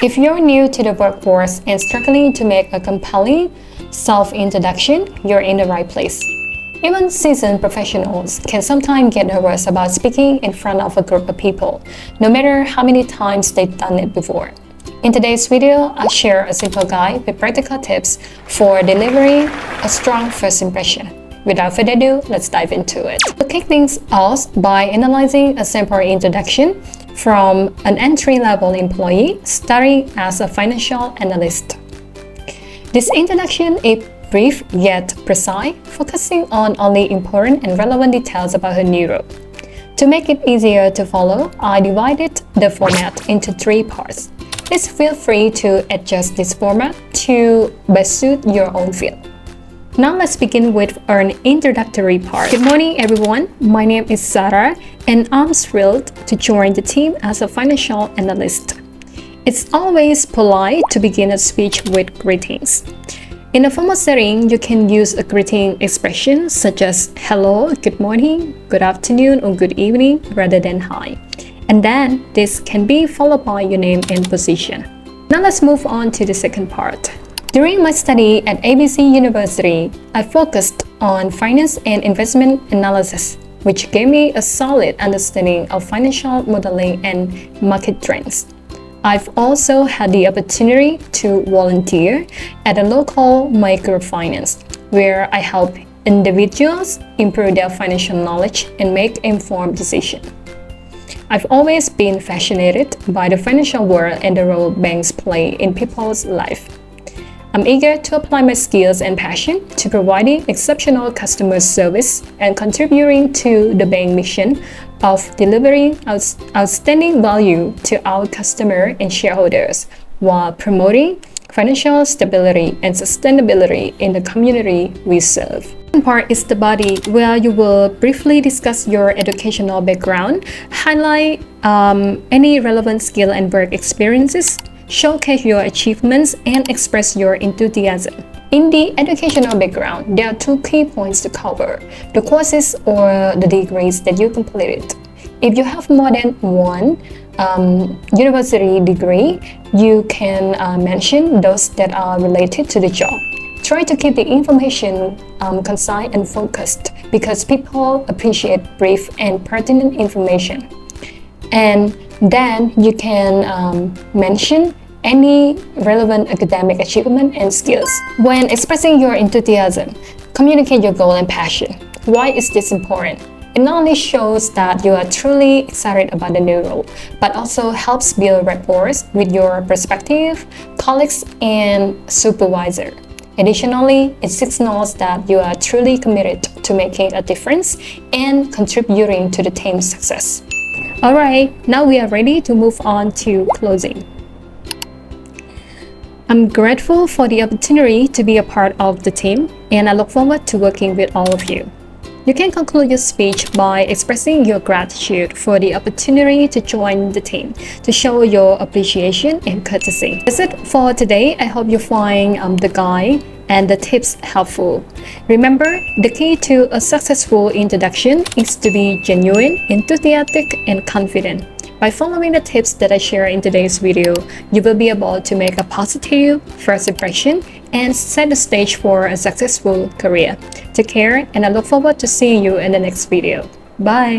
If you're new to the workforce and struggling to make a compelling self-introduction, you're in the right place. Even seasoned professionals can sometimes get nervous about speaking in front of a group of people, no matter how many times they've done it before. In today's video, I'll share a simple guide with practical tips for delivering a strong first impression. Without further ado, let's dive into it. We'll kick things off by analyzing a sample introduction from an entry-level employee starting as a financial analyst. This introduction is brief yet precise, focusing on only important and relevant details about her new role. To make it easier to follow, I divided the format into 3 parts. Please feel free to adjust this format to best suit your own field. Now let's begin with an introductory part. Good morning everyone, my name is Sarah and I'm thrilled to join the team as a financial analyst. It's always polite to begin a speech with greetings. In a formal setting, you can use a greeting expression such as hello, good morning, good afternoon, or good evening rather than hi. And then this can be followed by your name and position. Now let's move on to the second part. During my study at ABC University, I focused on finance and investment analysis, which gave me a solid understanding of financial modeling and market trends. I've also had the opportunity to volunteer at a local microfinance, where I help individuals improve their financial knowledge and make informed decisions. I've always been fascinated by the financial world and the role banks play in people's lives. I'm eager to apply my skills and passion to providing exceptional customer service and contributing to the bank mission of delivering outstanding value to our customers and shareholders while promoting financial stability and sustainability in the community we serve. The second part is the body, where you will briefly discuss your educational background, highlight any relevant skill and work experiences, showcase your achievements, and express your enthusiasm. In the educational background, there are 2 key points to cover: the courses or the degrees that you completed. If you have more than one university degree, you can mention those that are related to the job. Try to keep the information concise and focused, because people appreciate brief and pertinent information. And then you can mention any relevant academic achievement and skills. When expressing your enthusiasm, communicate your goal and passion. Why is this important? It not only shows that you are truly excited about the new role, but also helps build rapport with your prospective colleagues and supervisor. Additionally, it signals that you are truly committed to making a difference and contributing to the team's success. Alright, now we are ready to move on to closing. I'm grateful for the opportunity to be a part of the team, and I look forward to working with all of you. You can conclude your speech by expressing your gratitude for the opportunity to join the team, to show your appreciation and courtesy. That's it for today. I hope you find the guide and the tips helpful. Remember, the key to a successful introduction is to be genuine, enthusiastic, and confident. By following the tips that I share in today's video, you will be able to make a positive first impression and set the stage for a successful career. Take care, and I look forward to seeing you in the next video. Bye!